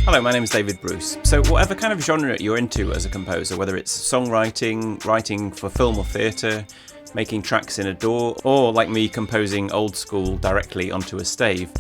Hello, my name is David Bruce. So whatever kind of genre you're into as a composer, whether it's songwriting, writing for film or theatre, making tracks in a DAW, or like me composing old school directly onto a stave,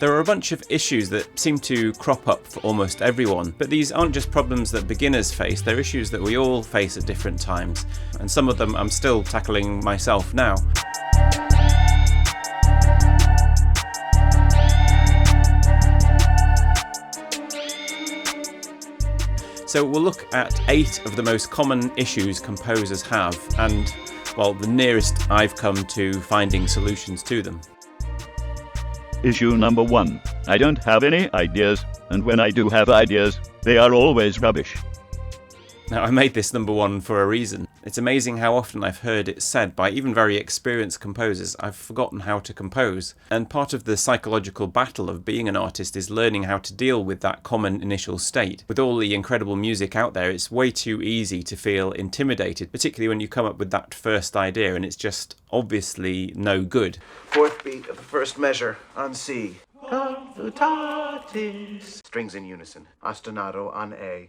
there are a bunch of issues that seem to crop up for almost everyone. But these aren't just problems that beginners face, they're issues that we all face at different times. And some of them I'm still tackling myself now. So we'll look at 8 of the most common issues composers have, and, well, the nearest I've come to finding solutions to them. Issue number 1. I don't have any ideas, and when I do have ideas, they are always rubbish. Now, I made this number 1 for a reason. It's amazing how often I've heard it said by even very experienced composers, I've forgotten how to compose. And part of the psychological battle of being an artist is learning how to deal with that common initial state. With all the incredible music out there, it's way too easy to feel intimidated, particularly when you come up with that first idea and it's just obviously no good. 4th beat of the first measure on C. Strings in unison. Ostinato on A.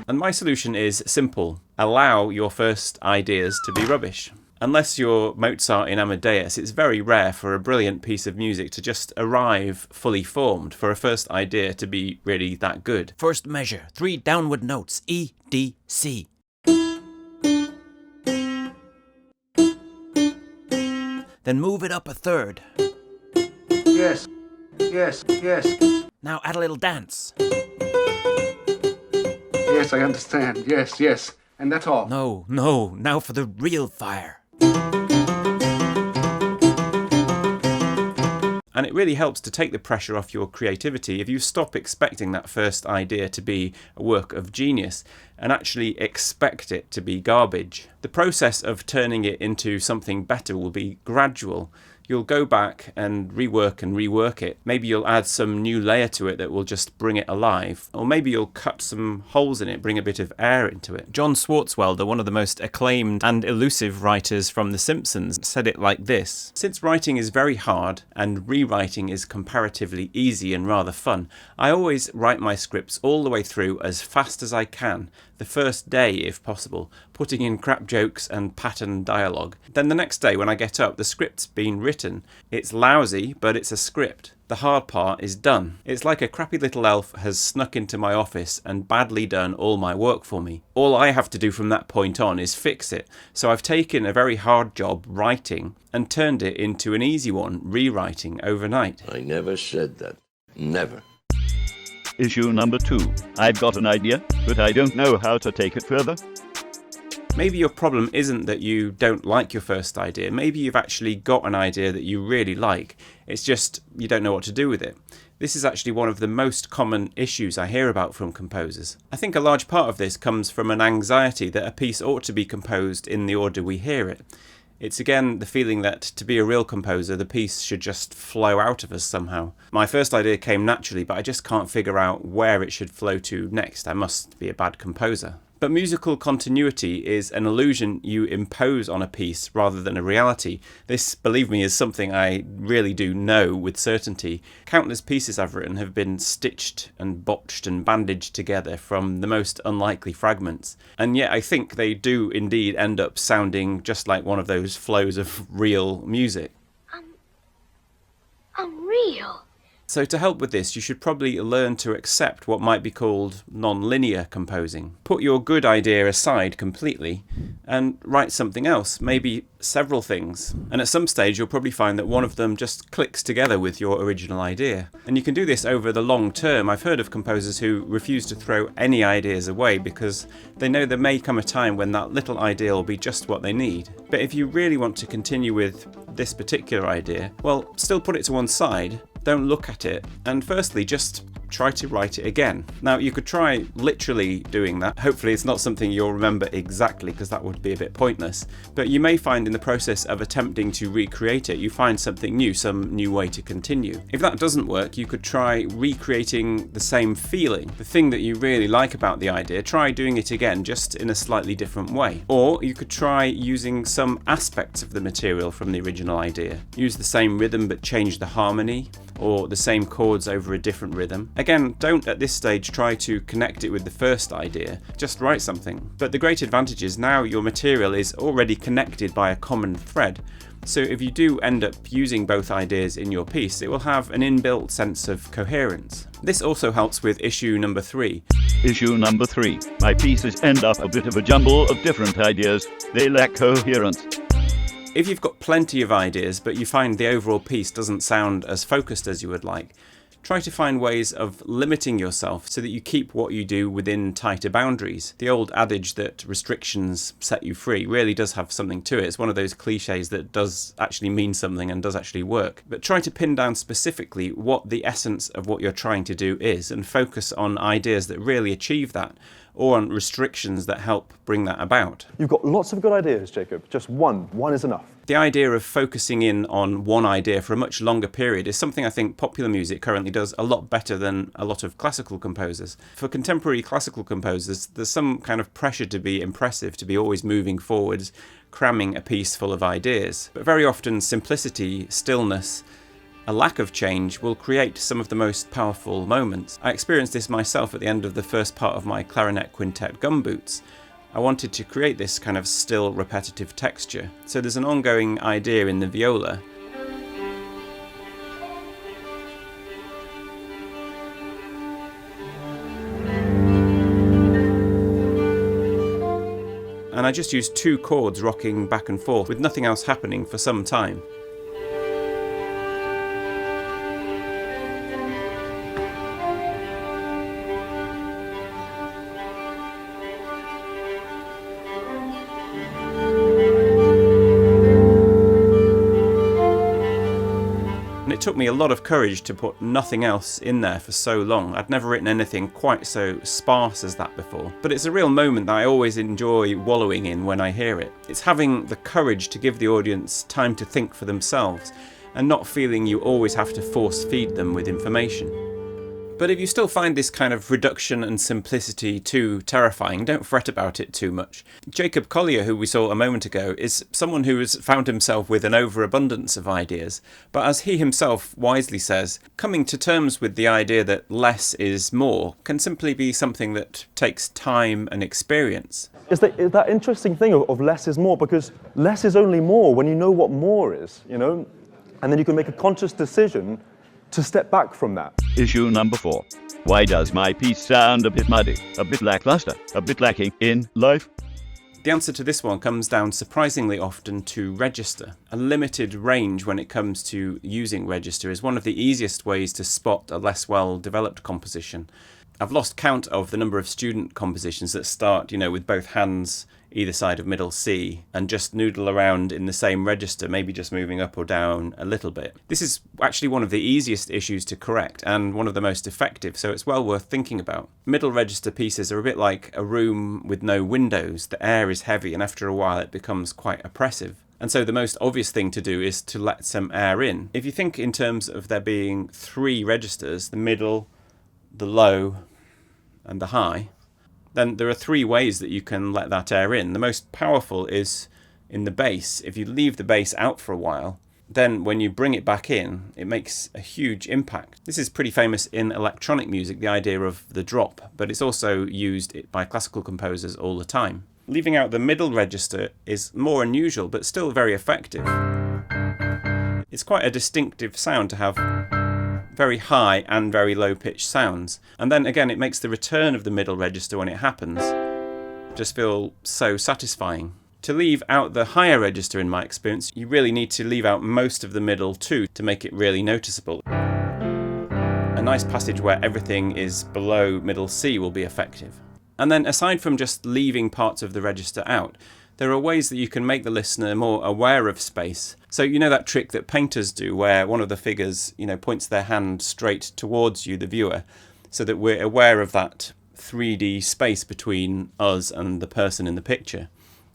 And my solution is simple. Allow your first ideas to be rubbish. Unless you're Mozart in Amadeus, it's very rare for a brilliant piece of music to just arrive fully formed, for a first idea to be really that good. First measure, 3 downward notes, E, D, C. Then move it up a third. Yes, yes, yes. Now add a little dance. Yes, I understand. Yes, yes. And that's all. No, now for the real fire. And it really helps to take the pressure off your creativity if you stop expecting that first idea to be a work of genius and actually expect it to be garbage. The process of turning it into something better will be gradual. You'll go back and rework it. Maybe you'll add some new layer to it that will just bring it alive. Or maybe you'll cut some holes in it, bring a bit of air into it. John Swartzwelder, one of the most acclaimed and elusive writers from The Simpsons, said it like this: "Since writing is very hard and rewriting is comparatively easy and rather fun, I always write my scripts all the way through as fast as I can, the first day if possible, putting in crap jokes and pattern dialogue. Then the next day when I get up, the script's been written. It's lousy, but it's a script. The hard part is done. It's like a crappy little elf has snuck into my office and badly done all my work for me. All I have to do from that point on is fix it. So I've taken a very hard job writing and turned it into an easy one, rewriting overnight." I never said that. Never. Issue number 2. I've got an idea, but I don't know how to take it further. Maybe your problem isn't that you don't like your first idea. Maybe you've actually got an idea that you really like. It's just you don't know what to do with it. This is actually one of the most common issues I hear about from composers. I think a large part of this comes from an anxiety that a piece ought to be composed in the order we hear it. It's again the feeling that to be a real composer, the piece should just flow out of us somehow. My first idea came naturally, but I just can't figure out where it should flow to next. I must be a bad composer. But musical continuity is an illusion you impose on a piece rather than a reality. This, believe me, is something I really do know with certainty. Countless pieces I've written have been stitched and botched and bandaged together from the most unlikely fragments. And yet I think they do indeed end up sounding just like one of those flows of real music. Unreal. So to help with this, you should probably learn to accept what might be called non-linear composing. Put your good idea aside completely and write something else, maybe several things. And at some stage you'll probably find that one of them just clicks together with your original idea. And you can do this over the long term. I've heard of composers who refuse to throw any ideas away because they know there may come a time when that little idea will be just what they need. But if you really want to continue with this particular idea, well, still put it to one side. Don't look at it, and firstly just try to write it again. Now you could try literally doing that. Hopefully it's not something you'll remember exactly because that would be a bit pointless, but you may find in the process of attempting to recreate it you find something new, some new way to continue. If that doesn't work, you could try recreating the same feeling, the thing that you really like about the idea. Try doing it again just in a slightly different way. Or you could try using some aspects of the material from the original idea. Use the same rhythm but change the harmony, or the same chords over a different rhythm. Again, don't at this stage try to connect it with the first idea, just write something. But the great advantage is now your material is already connected by a common thread. So if you do end up using both ideas in your piece, it will have an inbuilt sense of coherence. This also helps with issue number 3. Issue number 3. My pieces end up a bit of a jumble of different ideas. They lack coherence. If you've got plenty of ideas, but you find the overall piece doesn't sound as focused as you would like, try to find ways of limiting yourself so that you keep what you do within tighter boundaries. The old adage that restrictions set you free really does have something to it. It's one of those cliches that does actually mean something and does actually work. But try to pin down specifically what the essence of what you're trying to do is and focus on ideas that really achieve that, or on restrictions that help bring that about. You've got lots of good ideas, Jacob. Just one is enough. The idea of focusing in on one idea for a much longer period is something I think popular music currently does a lot better than a lot of classical composers. For contemporary classical composers, there's some kind of pressure to be impressive, to be always moving forwards, cramming a piece full of ideas. But very often simplicity, stillness, a lack of change will create some of the most powerful moments. I experienced this myself at the end of the first part of my clarinet quintet Gumboots. I wanted to create this kind of still repetitive texture. So there's an ongoing idea in the viola. And I just used 2 chords rocking back and forth with nothing else happening for some time. It took me a lot of courage to put nothing else in there for so long. I'd never written anything quite so sparse as that before. But it's a real moment that I always enjoy wallowing in when I hear it. It's having the courage to give the audience time to think for themselves and not feeling you always have to force feed them with information. But if you still find this kind of reduction and simplicity too terrifying, don't fret about it too much. Jacob Collier, who we saw a moment ago, is someone who has found himself with an overabundance of ideas. But as he himself wisely says, coming to terms with the idea that less is more can simply be something that takes time and experience. It's that interesting thing of less is more, because less is only more when you know what more is, you know? And then you can make a conscious decision to step back from that. Issue number 4. Why does my piece sound a bit muddy, a bit lackluster, a bit lacking in life? The answer to this one comes down surprisingly often to register. A limited range when it comes to using register is one of the easiest ways to spot a less well-developed composition. I've lost count of the number of student compositions that start, with both hands either side of middle C and just noodle around in the same register, maybe just moving up or down a little bit. This is actually one of the easiest issues to correct and one of the most effective, so it's well worth thinking about. Middle register pieces are a bit like a room with no windows. The air is heavy and after a while it becomes quite oppressive. And so the most obvious thing to do is to let some air in. If you think in terms of there being 3 registers, the middle, the low and the high, then there are 3 ways that you can let that air in. The most powerful is in the bass. If you leave the bass out for a while, then when you bring it back in, it makes a huge impact. This is pretty famous in electronic music, the idea of the drop, but it's also used by classical composers all the time. Leaving out the middle register is more unusual, but still very effective. It's quite a distinctive sound to have very high and very low pitched sounds. And then again, it makes the return of the middle register when it happens just feel so satisfying. To leave out the higher register, in my experience, you really need to leave out most of the middle too to make it really noticeable. A nice passage where everything is below middle C will be effective. And then aside from just leaving parts of the register out, there are ways that you can make the listener more aware of space. So that trick that painters do where one of the figures, points their hand straight towards you, the viewer, so that we're aware of that 3D space between us and the person in the picture.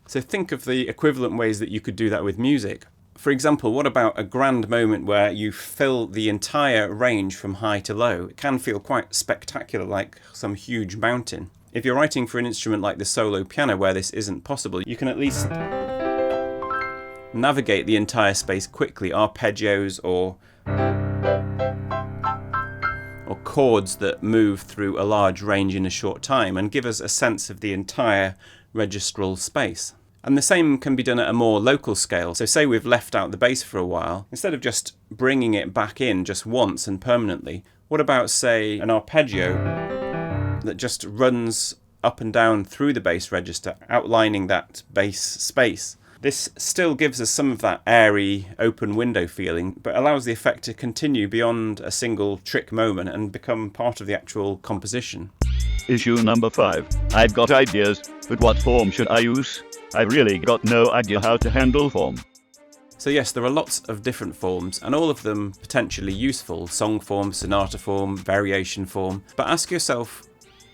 So think of the equivalent ways that you could do that with music. For example, what about a grand moment where you fill the entire range from high to low? It can feel quite spectacular, like some huge mountain. If you're writing for an instrument like the solo piano where this isn't possible, you can at least navigate the entire space quickly, arpeggios or chords that move through a large range in a short time and give us a sense of the entire registral space. And the same can be done at a more local scale. So say we've left out the bass for a while, instead of just bringing it back in just once and permanently, what about, say, an arpeggio that just runs up and down through the bass register, outlining that bass space? This still gives us some of that airy, open window feeling, but allows the effect to continue beyond a single trick moment and become part of the actual composition. Issue number 5. I've got ideas, but what form should I use? I've really got no idea how to handle form. So yes, there are lots of different forms, and all of them potentially useful: song form, sonata form, variation form. But ask yourself,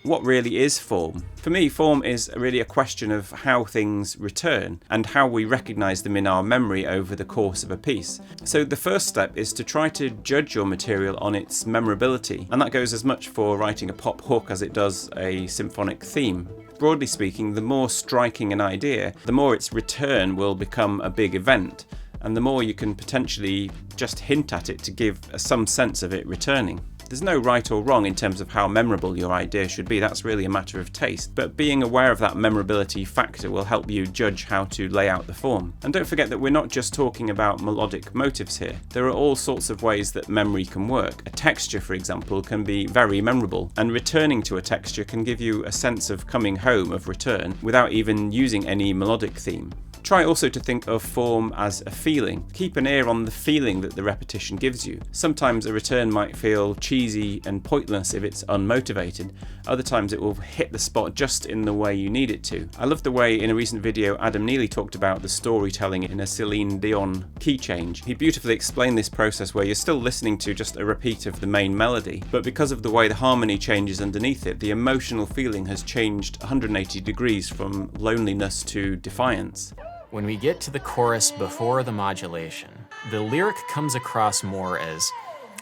what really is form? For me, form is really a question of how things return and how we recognise them in our memory over the course of a piece. So the first step is to try to judge your material on its memorability, and that goes as much for writing a pop hook as it does a symphonic theme. Broadly speaking, the more striking an idea, the more its return will become a big event, and the more you can potentially just hint at it to give some sense of it returning. There's no right or wrong in terms of how memorable your idea should be, that's really a matter of taste, but being aware of that memorability factor will help you judge how to lay out the form. And don't forget that we're not just talking about melodic motives here. There are all sorts of ways that memory can work. A texture, for example, can be very memorable, and returning to a texture can give you a sense of coming home, of return, without even using any melodic theme. Try also to think of form as a feeling. Keep an ear on the feeling that the repetition gives you. Sometimes a return might feel cheesy and pointless if it's unmotivated. Other times it will hit the spot just in the way you need it to. I love the way in a recent video Adam Neely talked about the storytelling in a Celine Dion key change. He beautifully explained this process where you're still listening to just a repeat of the main melody, but because of the way the harmony changes underneath it, the emotional feeling has changed 180 degrees from loneliness to defiance. When we get to the chorus before the modulation, the lyric comes across more as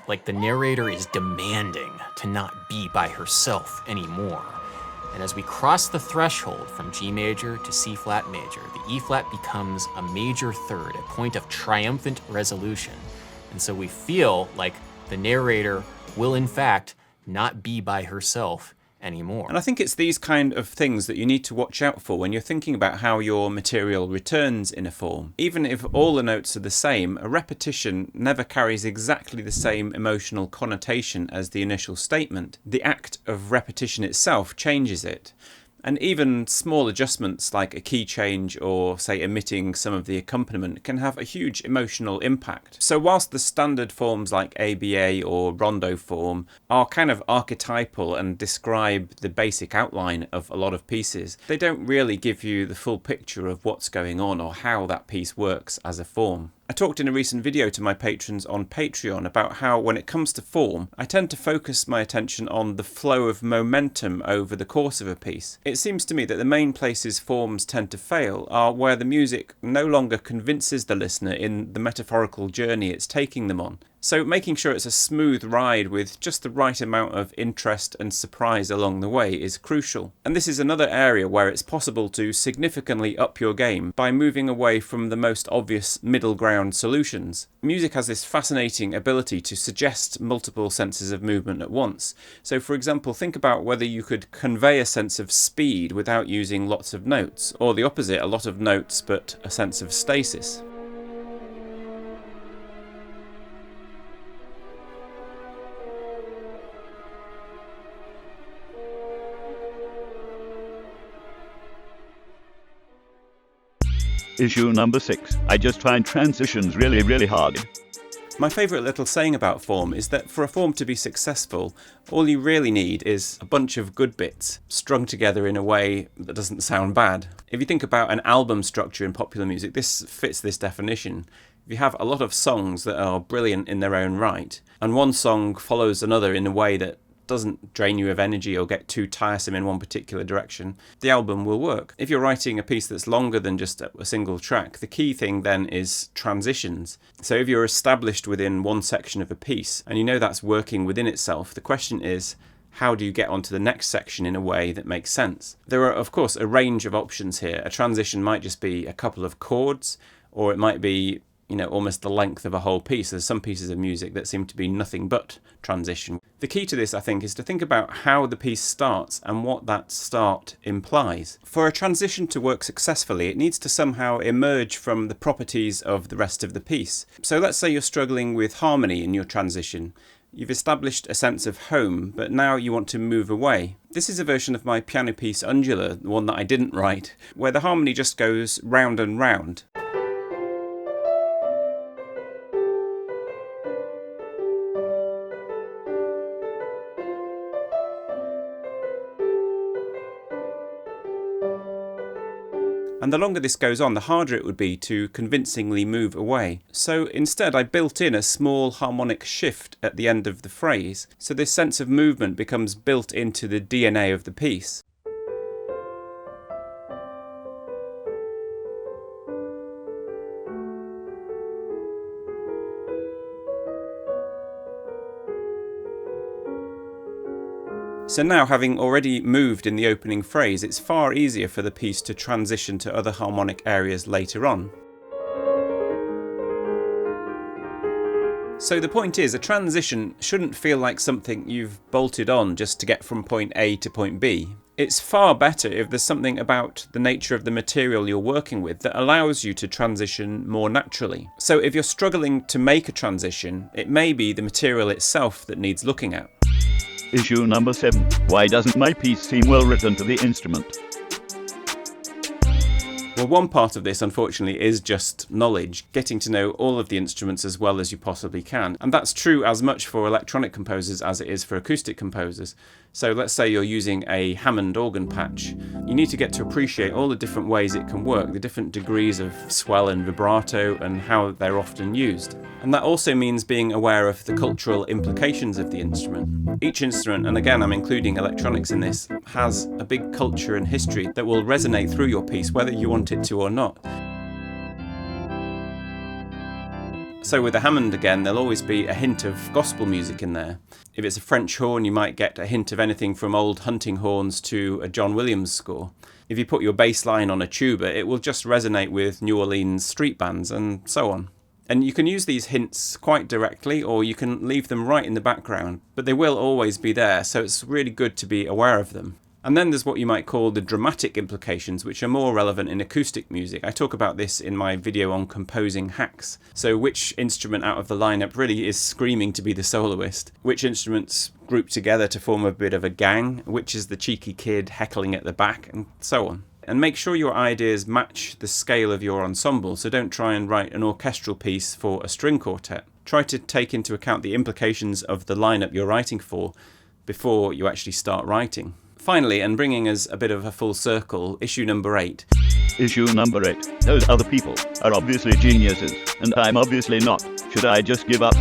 like the narrator is demanding to not be by herself anymore. And as we cross the threshold from G major to C flat major, the E flat becomes a major third, a point of triumphant resolution. And so we feel like the narrator will in fact not be by herself anymore. And I think it's these kind of things that you need to watch out for when you're thinking about how your material returns in a form. Even if all the notes are the same, a repetition never carries exactly the same emotional connotation as the initial statement. The act of repetition itself changes it. And even small adjustments like a key change or, say, omitting some of the accompaniment can have a huge emotional impact. So whilst the standard forms like ABA or rondo form are kind of archetypal and describe the basic outline of a lot of pieces, they don't really give you the full picture of what's going on or how that piece works as a form. I talked in a recent video to my patrons on Patreon about how when it comes to form, I tend to focus my attention on the flow of momentum over the course of a piece. It seems to me that the main places forms tend to fail are where the music no longer convinces the listener in the metaphorical journey it's taking them on. So making sure it's a smooth ride with just the right amount of interest and surprise along the way is crucial. And this is another area where it's possible to significantly up your game by moving away from the most obvious middle ground solutions. Music has this fascinating ability to suggest multiple senses of movement at once. So for example, think about whether you could convey a sense of speed without using lots of notes, or the opposite, a lot of notes but a sense of stasis. Issue number 6. I just find transitions really hard. My favourite little saying about form is that for a form to be successful, all you really need is a bunch of good bits strung together in a way that doesn't sound bad. If you think about an album structure in popular music, this fits this definition. If you have a lot of songs that are brilliant in their own right, and one song follows another in a way that doesn't drain you of energy or get too tiresome in one particular direction, the album will work. If you're writing a piece that's longer than just a single track, the key thing then is transitions. So if you're established within one section of a piece and you know that's working within itself, the question is, how do you get onto the next section in a way that makes sense? There are, of course, a range of options here. A transition might just be a couple of chords, or it might be almost the length of a whole piece. There's some pieces of music that seem to be nothing but transition. The key to this, I think, is to think about how the piece starts and what that start implies. For a transition to work successfully, it needs to somehow emerge from the properties of the rest of the piece. So let's say you're struggling with harmony in your transition. You've established a sense of home, but now you want to move away. This is a version of my piano piece Undula, the one that I didn't write, where the harmony just goes round and round. And the longer this goes on, the harder it would be to convincingly move away. So instead I built in a small harmonic shift at the end of the phrase, so this sense of movement becomes built into the DNA of the piece. So now, having already moved in the opening phrase, it's far easier for the piece to transition to other harmonic areas later on. So the point is, a transition shouldn't feel like something you've bolted on just to get from point A to point B. It's far better if there's something about the nature of the material you're working with that allows you to transition more naturally. So if you're struggling to make a transition, it may be the material itself that needs looking at. Issue number 7. Why doesn't my piece seem well written to the instrument? Well, one part of this, unfortunately, is just knowledge, getting to know all of the instruments as well as you possibly can. And that's true as much for electronic composers as it is for acoustic composers. So let's say you're using a Hammond organ patch. You need to get to appreciate all the different ways it can work, the different degrees of swell and vibrato and how they're often used. And that also means being aware of the cultural implications of the instrument. Each instrument, and again I'm including electronics in this, has a big culture and history that will resonate through your piece whether you want it to or not. So with the Hammond again, there'll always be a hint of gospel music in there. If it's a French horn, you might get a hint of anything from old hunting horns to a John Williams score. If you put your bass line on a tuba, it will just resonate with New Orleans street bands and so on. And you can use these hints quite directly, or you can leave them right in the background, but they will always be there, so it's really good to be aware of them. And then there's what you might call the dramatic implications, which are more relevant in acoustic music. I talk about this in my video on composing hacks. So which instrument out of the lineup really is screaming to be the soloist? Which instruments group together to form a bit of a gang? Which is the cheeky kid heckling at the back? And so on. And make sure your ideas match the scale of your ensemble, so don't try and write an orchestral piece for a string quartet. Try to take into account the implications of the lineup you're writing for before you actually start writing. Finally, and bringing us a bit of a full circle, issue number 8. Issue number 8. Those other people are obviously geniuses, and I'm obviously not. Should I just give up?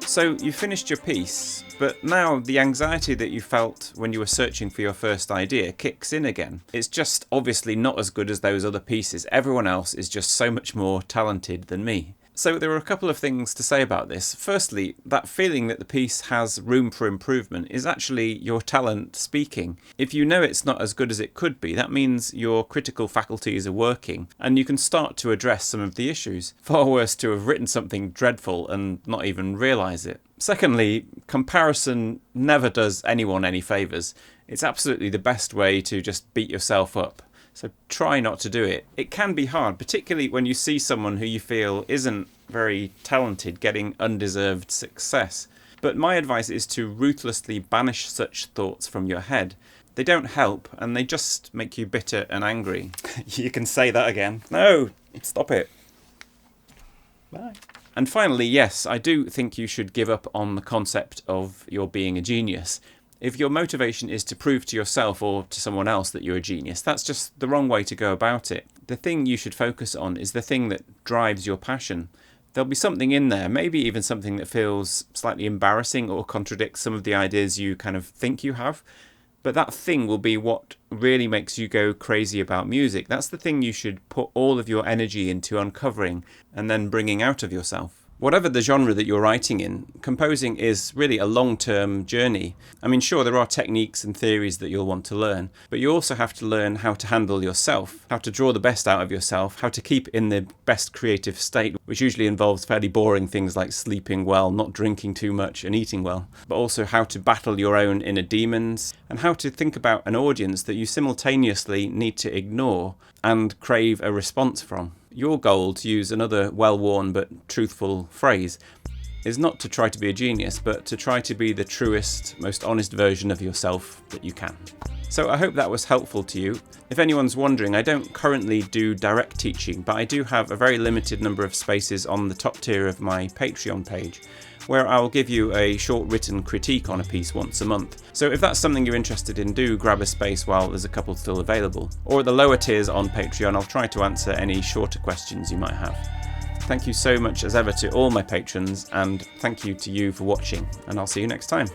So you finished your piece, but now the anxiety that you felt when you were searching for your first idea kicks in again. It's just obviously not as good as those other pieces. Everyone else is just so much more talented than me. So there are a couple of things to say about this. Firstly, that feeling that the piece has room for improvement is actually your talent speaking. If you know it's not as good as it could be, that means your critical faculties are working and you can start to address some of the issues. Far worse to have written something dreadful and not even realise it. Secondly, comparison never does anyone any favours. It's absolutely the best way to just beat yourself up. So try not to do it. It can be hard, particularly when you see someone who you feel isn't very talented getting undeserved success. But my advice is to ruthlessly banish such thoughts from your head. They don't help, and they just make you bitter and angry. You can say that again. No, stop it. Bye. And finally, yes, I do think you should give up on the concept of your being a genius. If your motivation is to prove to yourself or to someone else that you're a genius, that's just the wrong way to go about it. The thing you should focus on is the thing that drives your passion. There'll be something in there, maybe even something that feels slightly embarrassing or contradicts some of the ideas you kind of think you have. But that thing will be what really makes you go crazy about music. That's the thing you should put all of your energy into uncovering and then bringing out of yourself. Whatever the genre that you're writing in, composing is really a long-term journey. I mean, sure, there are techniques and theories that you'll want to learn, but you also have to learn how to handle yourself, how to draw the best out of yourself, how to keep in the best creative state, which usually involves fairly boring things like sleeping well, not drinking too much, and eating well, but also how to battle your own inner demons, and how to think about an audience that you simultaneously need to ignore and crave a response from. Your goal, to use another well-worn but truthful phrase, is not to try to be a genius, but to try to be the truest, most honest version of yourself that you can. So I hope that was helpful to you. If anyone's wondering, I don't currently do direct teaching, but I do have a very limited number of spaces on the top tier of my Patreon page, where I'll give you a short written critique on a piece once a month. So if that's something you're interested in, do grab a space while there's a couple still available. Or at the lower tiers on Patreon, I'll try to answer any shorter questions you might have. Thank you so much as ever to all my patrons, and thank you to you for watching, and I'll see you next time.